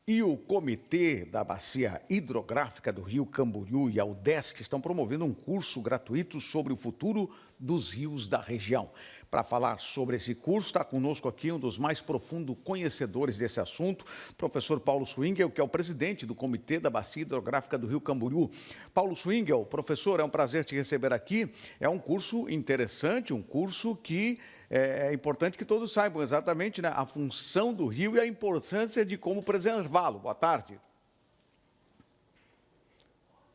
E o Comitê da Bacia Hidrográfica do Rio Camboriú e a UDESC estão promovendo um curso gratuito sobre o futuro dos rios da região. Para falar sobre esse curso, está conosco aqui um dos mais profundos conhecedores desse assunto, professor Paulo Swingel, que é o presidente do Comitê da Bacia Hidrográfica do Rio Camboriú. Paulo Swingel, professor, é um prazer te receber aqui. É um curso interessante, um curso que é importante que todos saibam exatamente, né, a função do rio e a importância de como preservá-lo. Boa tarde.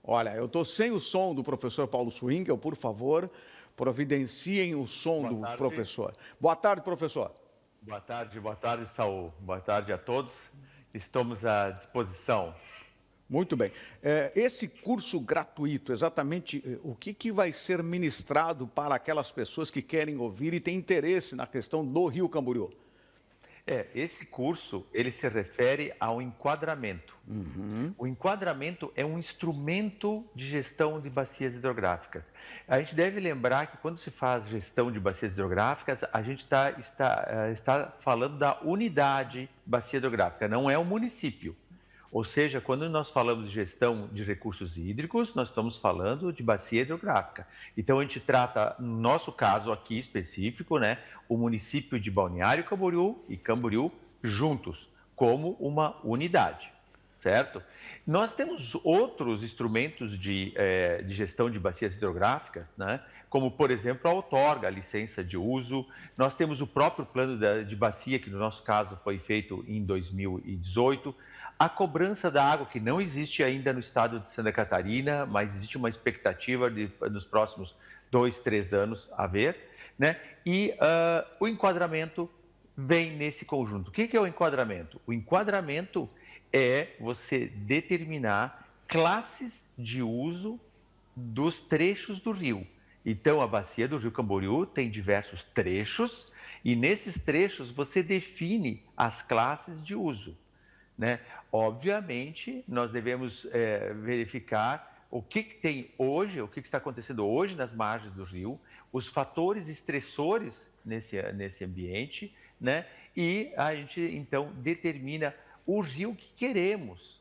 Olha, eu estou sem o som do professor Paulo Swingel, por favor, providenciem o som Boa do tarde, professor. Boa tarde, professor. boa tarde, Saul. Boa tarde a todos. Estamos à disposição. Muito bem. Esse curso gratuito, exatamente o que vai ser ministrado para aquelas pessoas que querem ouvir e têm interesse na questão do Rio Camboriú? Esse curso, ele se refere ao enquadramento. Uhum. O enquadramento é um instrumento de gestão de bacias hidrográficas. A gente deve lembrar que quando se faz gestão de bacias hidrográficas, a gente está falando da unidade bacia hidrográfica, não é o município. Ou seja, quando nós falamos de gestão de recursos hídricos, nós estamos falando de bacia hidrográfica. Então, a gente trata, no nosso caso aqui específico, né, o município de Balneário Camboriú e Camboriú juntos, como uma unidade, certo? Nós temos outros instrumentos de gestão de bacias hidrográficas, né, como, por exemplo, a outorga, a licença de uso. Nós temos o próprio plano de bacia, que no nosso caso foi feito em 2018. A cobrança da água, que não existe ainda no estado de Santa Catarina, mas existe uma expectativa nos próximos 2, 3 anos haver, né? E o enquadramento vem nesse conjunto. O que é o enquadramento? O enquadramento é você determinar classes de uso dos trechos do rio. Então, a bacia do Rio Camboriú tem diversos trechos e nesses trechos você define as classes de uso, né? Obviamente, nós devemos verificar o que tem hoje, o que está acontecendo hoje nas margens do rio, os fatores estressores nesse ambiente, né? E a gente, então, determina o rio que queremos,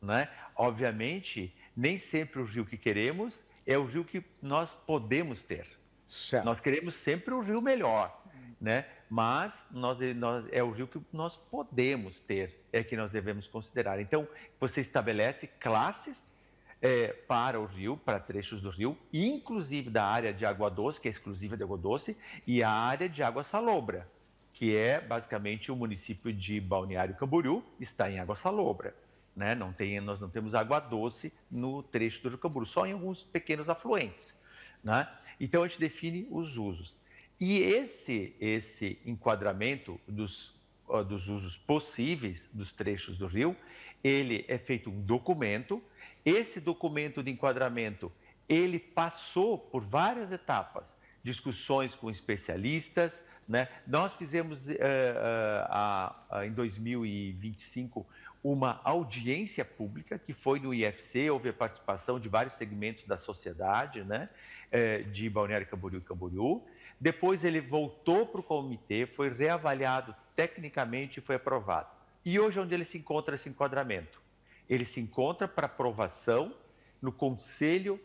né? Obviamente, nem sempre o rio que queremos é o rio que nós podemos ter. Nós Certo. queremos sempre o rio melhor, né? Mas é o rio que nós podemos ter, é que nós devemos considerar. Então, você estabelece classes para o rio, para trechos do rio, inclusive da área de água doce, que é exclusiva de água doce, e a área de água salobra, que é basicamente o município de Balneário Camboriú, está em água salobra. Né? Nós não temos água doce no trecho do Rio Camboriú, só em alguns pequenos afluentes. Né? Então a gente define os usos. E esse enquadramento dos usos possíveis dos trechos do rio, ele é feito um documento. Esse documento de enquadramento, ele passou por várias etapas, discussões com especialistas, né? Nós fizemos em 2025 uma audiência pública que foi no IFC, houve a participação de vários segmentos da sociedade, né? De Balneário Camboriú e Camboriú. Depois ele voltou para o comitê, foi reavaliado tecnicamente e foi aprovado. E hoje onde ele se encontra esse enquadramento? Ele se encontra para aprovação no Conselho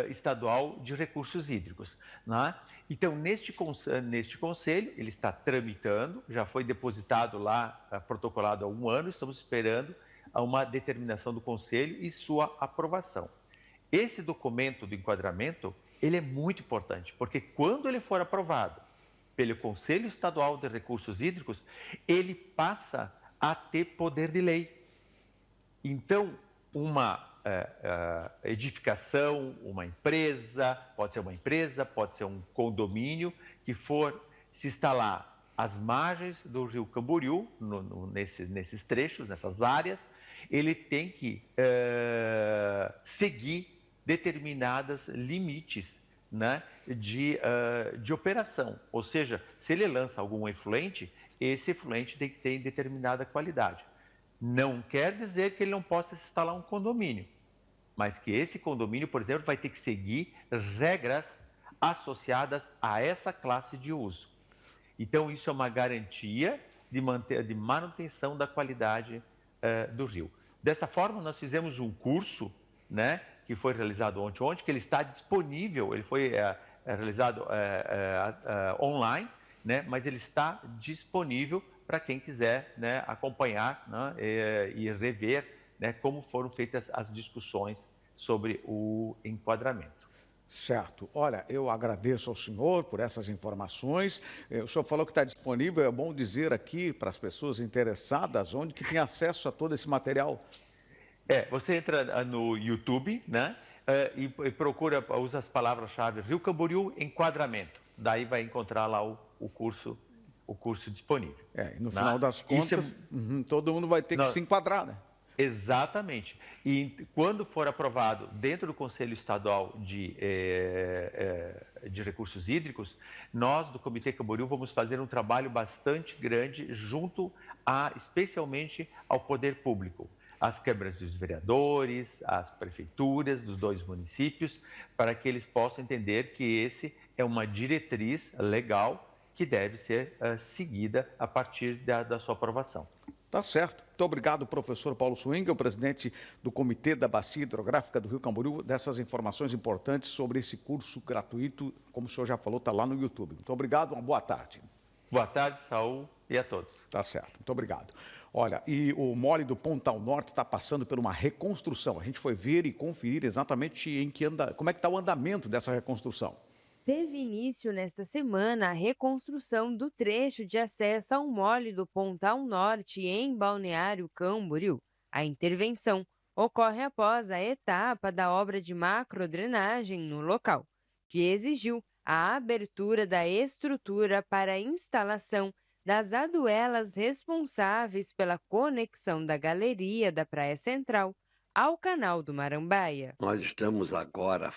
Estadual de Recursos Hídricos. Né? Então, neste conselho, ele está tramitando, já foi depositado lá, protocolado há 1 ano, estamos esperando uma determinação do conselho e sua aprovação. Esse documento de enquadramento, ele é muito importante, porque quando ele for aprovado pelo Conselho Estadual de Recursos Hídricos, ele passa a ter poder de lei. Então, uma edificação, pode ser um condomínio que for se instalar às margens do rio Camboriú, nesses trechos, nessas áreas, ele tem que seguir determinados limites, né, de operação. Ou seja, se ele lança algum efluente, esse efluente tem que ter determinada qualidade. Não quer dizer que ele não possa instalar um condomínio, mas que esse condomínio, por exemplo, vai ter que seguir regras associadas a essa classe de uso. Então, isso é uma garantia de manutenção da qualidade do rio. Desta forma, nós fizemos um curso, né, que foi realizado ontem, que ele está disponível, ele foi realizado online, né, mas ele está disponível para quem quiser, né, acompanhar, né, e rever, né, como foram feitas as discussões sobre o enquadramento. Certo. Olha, eu agradeço ao senhor por essas informações. O senhor falou que está disponível, é bom dizer aqui para as pessoas interessadas onde que tem acesso a todo esse material. Você entra no YouTube, né, e procura, usa as palavras-chave Rio Camboriú enquadramento. Daí vai encontrar lá o curso disponível. E no final das contas, todo mundo vai ter que se enquadrar, né? Exatamente. E quando for aprovado dentro do Conselho Estadual de Recursos Hídricos, nós do Comitê Camboriú vamos fazer um trabalho bastante grande especialmente ao poder público, às câmaras dos vereadores, às prefeituras dos 2 municípios, para que eles possam entender que esse é uma diretriz legal que deve ser seguida a partir da sua aprovação. Tá certo. Muito obrigado, professor Paulo Swing, presidente do Comitê da Bacia Hidrográfica do Rio Camboriú, dessas informações importantes sobre esse curso gratuito, como o senhor já falou, está lá no YouTube. Muito obrigado, uma boa tarde. Boa tarde, Saul, e a todos. Tá certo, muito obrigado. Olha, e o mole do Pontal Norte está passando por uma reconstrução. A gente foi ver e conferir exatamente como é que está o andamento dessa reconstrução. Teve início nesta semana a reconstrução do trecho de acesso ao mole do Pontal Norte em Balneário Camboriú. A intervenção ocorre após a etapa da obra de macrodrenagem no local, que exigiu a abertura da estrutura para a instalação das aduelas responsáveis pela conexão da galeria da Praia Central ao Canal do Marambaia. Nós estamos agora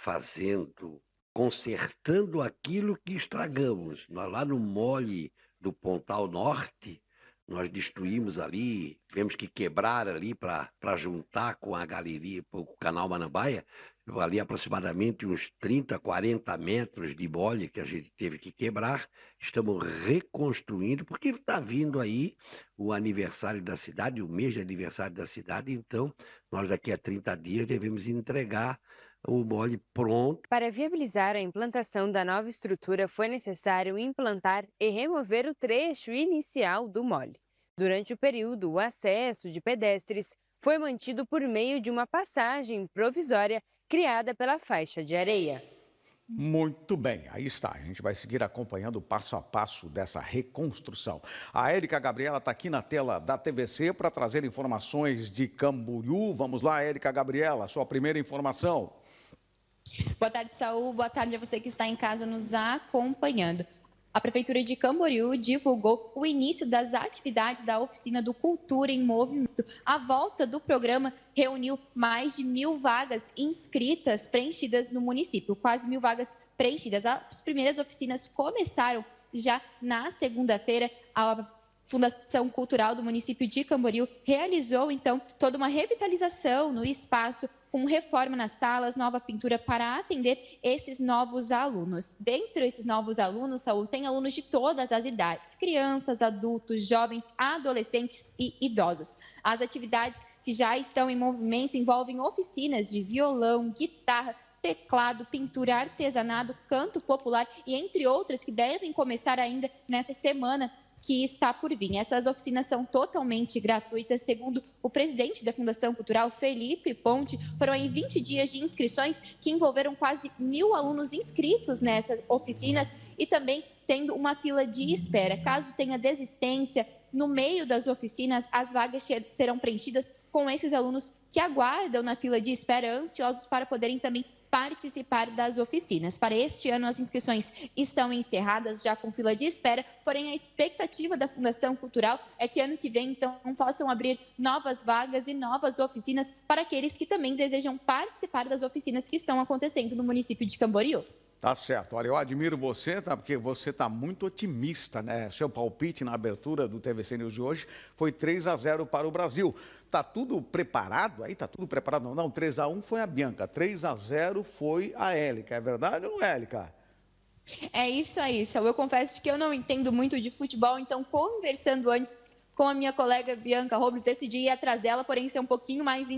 consertando aquilo que estragamos. Nós, lá no mole do Pontal Norte, nós destruímos ali, tivemos que quebrar ali para juntar com a galeria, com o Canal Marambaia, ali aproximadamente uns 30, 40 metros de mole que a gente teve que quebrar. Estamos reconstruindo, porque está vindo aí o aniversário da cidade, o mês de aniversário da cidade, então nós daqui a 30 dias devemos entregar o mole pronto. Para viabilizar a implantação da nova estrutura, foi necessário implantar e remover o trecho inicial do mole. Durante o período, o acesso de pedestres foi mantido por meio de uma passagem provisória criada pela faixa de areia. Muito bem, aí está. A gente vai seguir acompanhando passo a passo dessa reconstrução. A Érica Gabriela está aqui na tela da TVC para trazer informações de Camboriú. Vamos lá, Érica Gabriela, sua primeira informação. Boa tarde, Saul. Boa tarde a você que está em casa nos acompanhando. A Prefeitura de Camboriú divulgou o início das atividades da oficina do Cultura em Movimento. A volta do programa reuniu mais de 1.000 vagas inscritas, preenchidas no município. Quase 1.000 vagas preenchidas. As primeiras oficinas começaram já na segunda-feira. A Fundação Cultural do município de Camboriú realizou, então, toda uma revitalização no espaço, com reforma nas salas, nova pintura para atender esses novos alunos. Dentre esses novos alunos, Saúl, tem alunos de todas as idades, crianças, adultos, jovens, adolescentes e idosos. As atividades que já estão em movimento envolvem oficinas de violão, guitarra, teclado, pintura, artesanato, canto popular e entre outras que devem começar ainda nessa semana que está por vir. Essas oficinas são totalmente gratuitas, segundo o presidente da Fundação Cultural, Felipe Ponte. Foram aí 20 dias de inscrições que envolveram quase 1.000 alunos inscritos nessas oficinas e também tendo uma fila de espera. Caso tenha desistência no meio das oficinas, as vagas serão preenchidas com esses alunos que aguardam na fila de espera, ansiosos para poderem também participar das oficinas. Para este ano, as inscrições estão encerradas, já com fila de espera, porém a expectativa da Fundação Cultural é que ano que vem, então, possam abrir novas vagas e novas oficinas para aqueles que também desejam participar das oficinas que estão acontecendo no município de Camboriú. Tá certo. Olha, eu admiro você, tá? Porque você está muito otimista, né? Seu palpite na abertura do TVC News de hoje foi 3-0 para o Brasil. Tá tudo preparado? Aí tá tudo preparado? Não, 3-1 foi a Bianca, 3-0 foi a Élica. É verdade ou não, Élica? É isso aí, Saul. Eu confesso que eu não entendo muito de futebol, então conversando antes com a minha colega Bianca Robles, decidi ir atrás dela, porém ser um pouquinho mais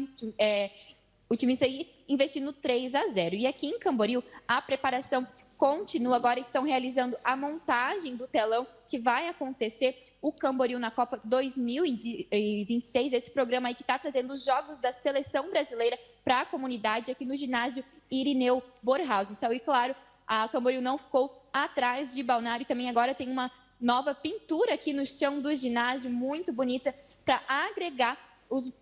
otimista e investir no 3-0. E aqui em Camboriú, a preparação continua. Agora estão realizando a montagem do telão que vai acontecer o Camboriú na Copa 2026. Esse programa aí que está trazendo os jogos da seleção brasileira para a comunidade aqui no ginásio Irineu Bornhausen. E claro, a Camboriú não ficou atrás de Balneário. Também agora tem uma nova pintura aqui no chão do ginásio, muito bonita, para agregar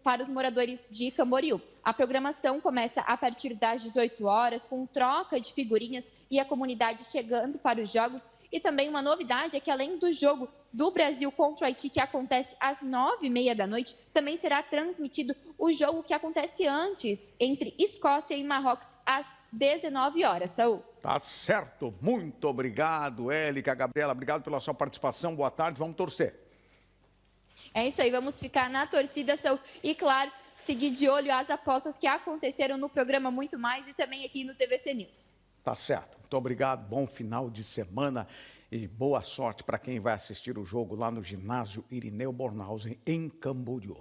para os moradores de Camboriú. A programação começa a partir das 18 horas, com troca de figurinhas e a comunidade chegando para os jogos. E também uma novidade é que, além do jogo do Brasil contra o Haiti, que acontece às 9h30 da noite, também será transmitido o jogo que acontece antes, entre Escócia e Marrocos, às 19 horas. Saúl. Tá certo. Muito obrigado, Élica, Gabriela. Obrigado pela sua participação. Boa tarde. Vamos torcer. É isso aí, vamos ficar na torcida, Saúl. E, claro, seguir de olho as apostas que aconteceram no programa Muito Mais e também aqui no TVC News. Tá certo. Muito obrigado. Bom final de semana e boa sorte para quem vai assistir o jogo lá no ginásio Irineu Bornhausen, em Camboriú.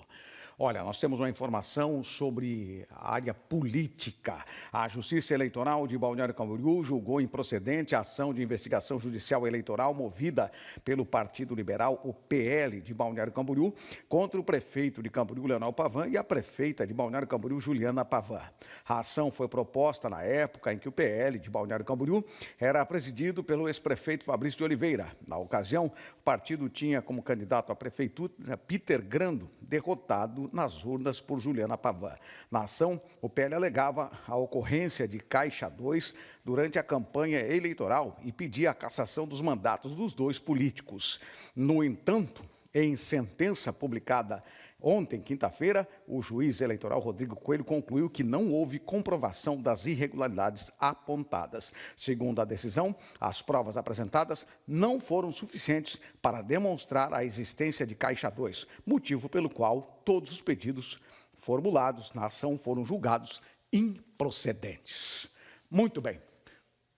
Olha, nós temos uma informação sobre a área política. A Justiça Eleitoral de Balneário Camboriú julgou improcedente a ação de investigação judicial eleitoral movida pelo Partido Liberal, o PL, de Balneário Camboriú, contra o prefeito de Camboriú, Leonel Pavan, e a prefeita de Balneário Camboriú, Juliana Pavan. A ação foi proposta na época em que o PL de Balneário Camboriú era presidido pelo ex-prefeito Fabrício de Oliveira. Na ocasião, o partido tinha como candidato à prefeitura Peter Grando, derrotado nas urnas por Juliana Pavan. Na ação, o PL alegava a ocorrência de Caixa 2 durante a campanha eleitoral e pedia a cassação dos mandatos dos dois políticos. No entanto, em sentença publicada ontem, quinta-feira, o juiz eleitoral Rodrigo Coelho concluiu que não houve comprovação das irregularidades apontadas. Segundo a decisão, as provas apresentadas não foram suficientes para demonstrar a existência de Caixa 2, motivo pelo qual todos os pedidos formulados na ação foram julgados improcedentes. Muito bem,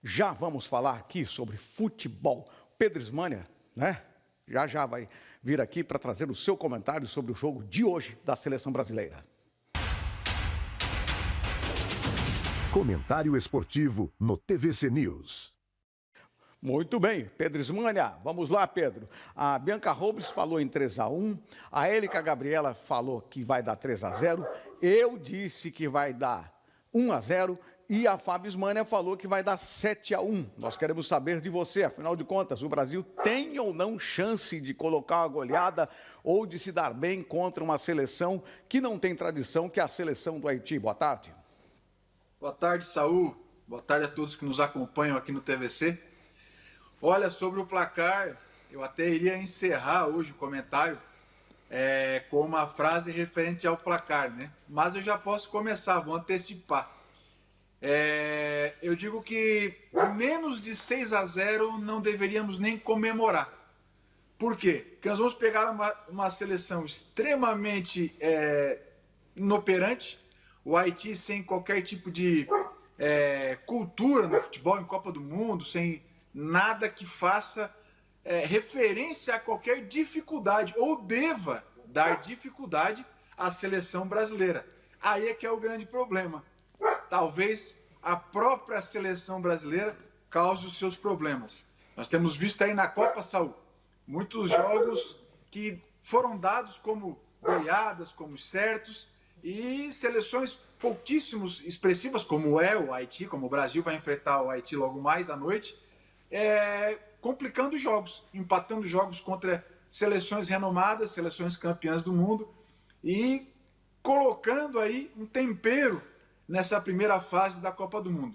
já vamos falar aqui sobre futebol. Pedro Ismânia, né? Já vai vir aqui para trazer o seu comentário sobre o jogo de hoje da seleção brasileira. Comentário esportivo no TVC News. Muito bem, Pedro Ismânia, vamos lá, Pedro. A Bianca Robles falou em 3-1, a Élica Gabriela falou que vai dar 3-0, eu disse que vai dar 1-0 e a Fábio Ismânia falou que vai dar 7-1. Nós queremos saber de você, afinal de contas, o Brasil tem ou não chance de colocar uma goleada ou de se dar bem contra uma seleção que não tem tradição, que é a seleção do Haiti? Boa tarde. Boa tarde, Saúl. Boa tarde a todos que nos acompanham aqui no TVC. Olha, sobre o placar, eu até iria encerrar hoje o comentário com uma frase referente ao placar, né? Mas eu já posso começar, vou antecipar. Eu digo que menos de 6-0 não deveríamos nem comemorar. Por quê? Porque nós vamos pegar uma seleção extremamente inoperante, o Haiti sem qualquer tipo de cultura no futebol, em Copa do Mundo, sem nada que faça referência a qualquer dificuldade ou deva dar dificuldade à seleção brasileira. Aí é que é o grande problema. Talvez a própria seleção brasileira cause os seus problemas. Nós temos visto aí na Copa, Saúl, muitos jogos que foram dados como goleadas, como certos, e seleções pouquíssimos expressivas, como é o Haiti, como o Brasil vai enfrentar o Haiti logo mais à noite, complicando jogos, empatando jogos contra seleções renomadas, seleções campeãs do mundo, e colocando aí um tempero nessa primeira fase da Copa do Mundo.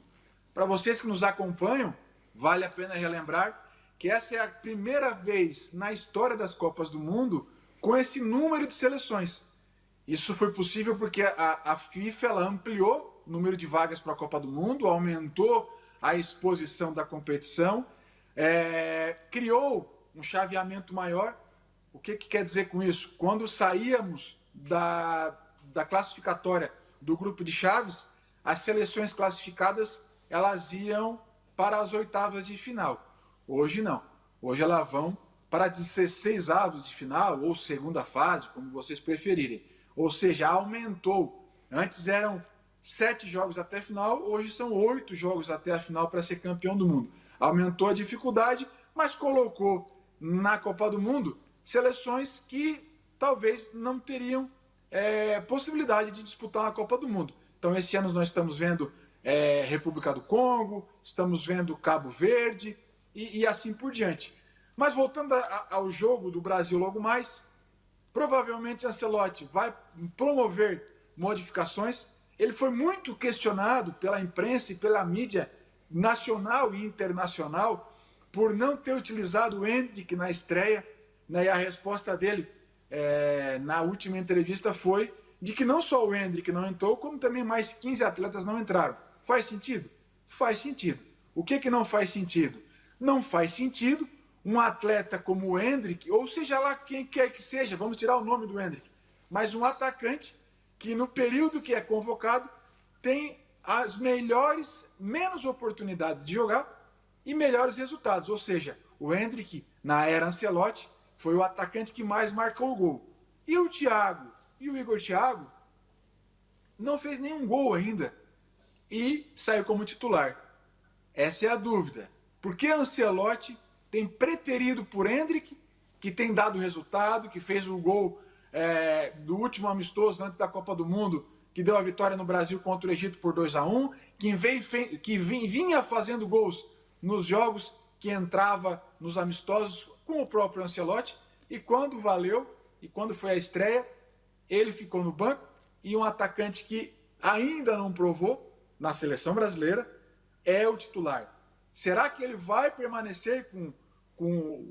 Para vocês que nos acompanham, vale a pena relembrar que essa é a primeira vez na história das Copas do Mundo com esse número de seleções. Isso foi possível porque a FIFA ela ampliou o número de vagas para a Copa do Mundo, aumentou a exposição da competição, criou um chaveamento maior. O que quer dizer com isso? Quando saíamos da classificatória do grupo de chaves, as seleções classificadas elas iam para as oitavas de final. Hoje não. Hoje elas vão para 16 avos de final, ou segunda fase, como vocês preferirem. Ou seja, aumentou. Antes eram 7 jogos até a final, hoje são 8 jogos até a final para ser campeão do mundo. Aumentou a dificuldade, mas colocou na Copa do Mundo seleções que talvez não teriam possibilidade de disputar a Copa do Mundo. Então, esse ano nós estamos vendo República do Congo, estamos vendo Cabo Verde e assim por diante. Mas voltando ao jogo do Brasil logo mais, provavelmente Ancelotti vai promover modificações. Ele foi muito questionado pela imprensa e pela mídia nacional e internacional por não ter utilizado o Endrick na estreia, né? E a resposta dele na última entrevista foi de que não só o Endrick não entrou, como também mais 15 atletas não entraram. Faz sentido? Faz sentido. O que não faz sentido? Não faz sentido um atleta como o Endrick, ou seja lá quem quer que seja, vamos tirar o nome do Endrick, mas um atacante que no período que é convocado tem as menos oportunidades de jogar e melhores resultados. Ou seja, o Endrick, na era Ancelotti, foi o atacante que mais marcou o gol. E o Thiago e o Igor Thiago não fez nenhum gol ainda e saiu como titular. Essa é a dúvida. Por que Ancelotti tem preterido por Endrick, que tem dado resultado, que fez o gol do último amistoso antes da Copa do Mundo, que deu a vitória no Brasil contra o Egito por 2-1, que vinha fazendo gols nos jogos que entrava nos amistosos com o próprio Ancelotti, e quando valeu, e quando foi a estreia, ele ficou no banco, e um atacante que ainda não provou na seleção brasileira é o titular. Será que ele vai permanecer com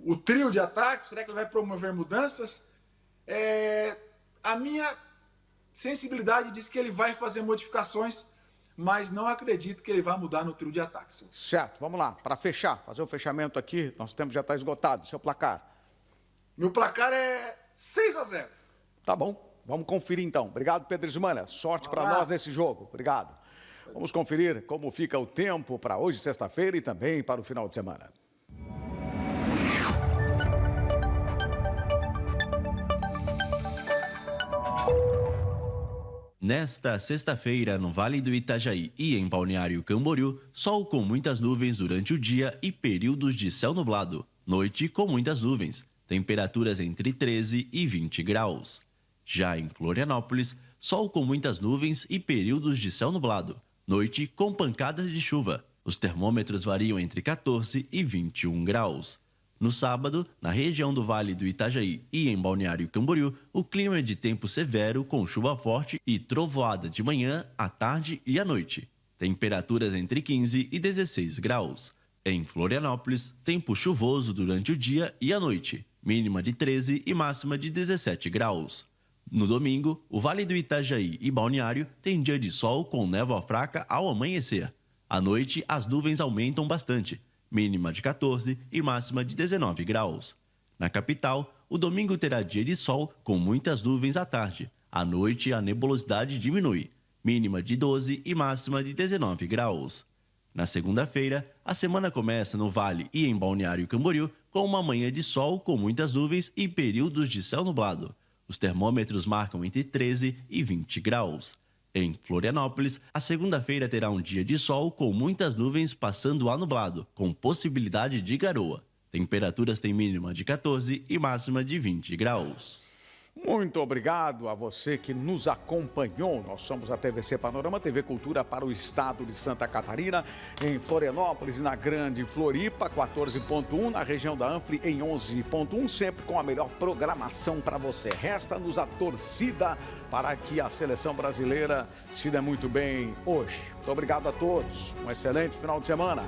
o trio de ataque? Será que ele vai promover mudanças? A minha sensibilidade diz que ele vai fazer modificações, mas não acredito que ele vai mudar no trio de ataque. Certo, vamos lá. Para fechar, fazer o fechamento aqui, nosso tempo já está esgotado. Seu placar? Meu placar é 6-0. Tá bom, vamos conferir então. Obrigado, Pedro Ismana. Sorte para nós nesse jogo. Obrigado. Vamos conferir como fica o tempo para hoje, sexta-feira, e também para o final de semana. Nesta sexta-feira, no Vale do Itajaí e em Balneário Camboriú, sol com muitas nuvens durante o dia e períodos de céu nublado. Noite com muitas nuvens, temperaturas entre 13 e 20 graus. Já em Florianópolis, sol com muitas nuvens e períodos de céu nublado. Noite com pancadas de chuva. Os termômetros variam entre 14 e 21 graus. No sábado, na região do Vale do Itajaí e em Balneário Camboriú, o clima é de tempo severo com chuva forte e trovoada de manhã, à tarde e à noite. Temperaturas entre 15 e 16 graus. Em Florianópolis, tempo chuvoso durante o dia e a noite, mínima de 13 e máxima de 17 graus. No domingo, o Vale do Itajaí e Balneário tem dia de sol com névoa fraca ao amanhecer. À noite, as nuvens aumentam bastante, mínima de 14 e máxima de 19 graus. Na capital, o domingo terá dia de sol com muitas nuvens à tarde. À noite, a nebulosidade diminui, mínima de 12 e máxima de 19 graus. Na segunda-feira, a semana começa no Vale e em Balneário Camboriú com uma manhã de sol com muitas nuvens e períodos de céu nublado. Os termômetros marcam entre 13 e 20 graus. Em Florianópolis, a segunda-feira terá um dia de sol com muitas nuvens passando a nublado, com possibilidade de garoa. Temperaturas têm mínima de 14 e máxima de 20 graus. Muito obrigado a você que nos acompanhou. Nós somos a TVC Panorama, TV Cultura para o estado de Santa Catarina, em Florianópolis e na Grande Floripa, 14.1, na região da Anfre em 11.1, sempre com a melhor programação para você. Resta-nos a torcida para que a seleção brasileira se dê muito bem hoje. Muito obrigado a todos. Um excelente final de semana.